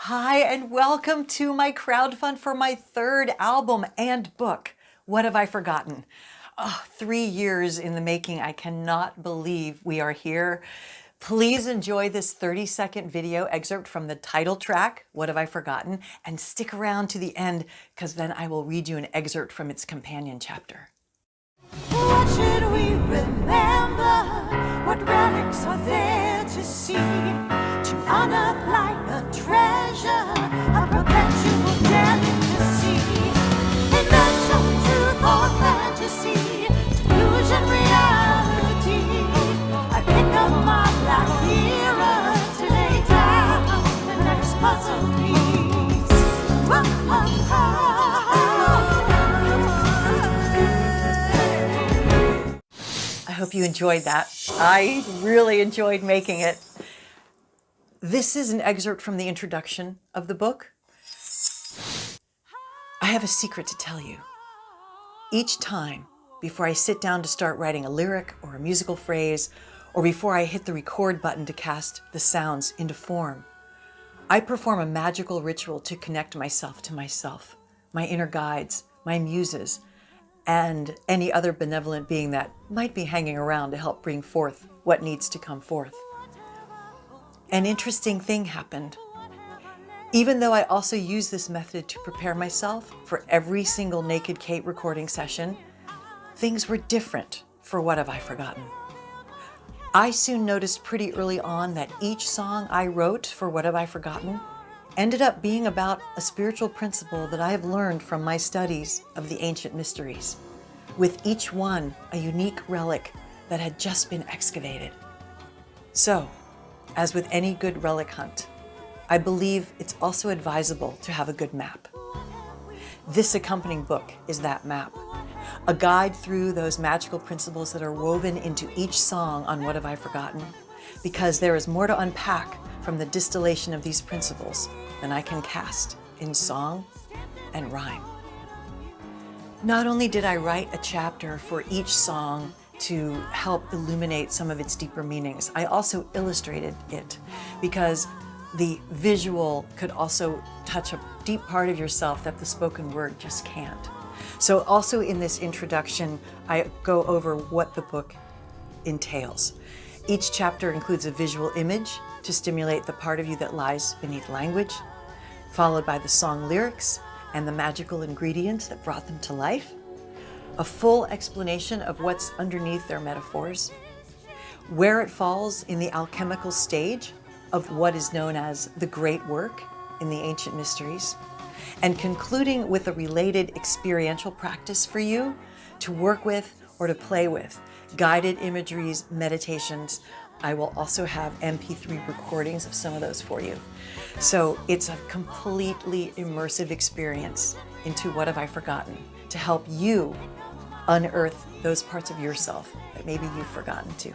Hi, and welcome to my crowdfund for my third album and book, What Have I Forgotten? Oh, 3 years in the making. I cannot believe we are here. Please enjoy this 30-second video excerpt from the title track, What Have I Forgotten? And stick around to the end, because then I will read you an excerpt from its companion chapter. What should we remember? What relics are there to see? To unearth like a treasure, a perpetual delicacy. Invention, truth, or fantasy, delusion, reality. I pick up my black mirror to lay down the next puzzle piece. I hope you enjoyed that. I really enjoyed making it. This is an excerpt from the introduction of the book. I have a secret to tell you. Each time, before I sit down to start writing a lyric or a musical phrase, or before I hit the record button to cast the sounds into form, I perform a magical ritual to connect myself to myself, my inner guides, my muses, and any other benevolent being that might be hanging around to help bring forth what needs to come forth. An interesting thing happened. Even though I also use this method to prepare myself for every single Naked Kate recording session, things were different for What Have I Forgotten? I soon noticed pretty early on that each song I wrote for What Have I Forgotten ended up being about a spiritual principle that I have learned from my studies of the ancient mysteries, with each one a unique relic that had just been excavated. So, as with any good relic hunt, I believe it's also advisable to have a good map. This accompanying book is that map, a guide through those magical principles that are woven into each song on What Have I Forgotten, because there is more to unpack from the distillation of these principles than I can cast in song and rhyme. Not only did I write a chapter for each song to help illuminate some of its deeper meanings, I also illustrated it because the visual could also touch a deep part of yourself that the spoken word just can't. So also in this introduction, I go over what the book entails. Each chapter includes a visual image to stimulate the part of you that lies beneath language, followed by the song lyrics and the magical ingredients that brought them to life, a full explanation of what's underneath their metaphors, where it falls in the alchemical stage of what is known as the great work in the ancient mysteries, and concluding with a related experiential practice for you to work with or to play with, guided imageries, meditations. I will also have MP3 recordings of some of those for you. So it's a completely immersive experience into What Have I Forgotten to help you unearth those parts of yourself that maybe you've forgotten too.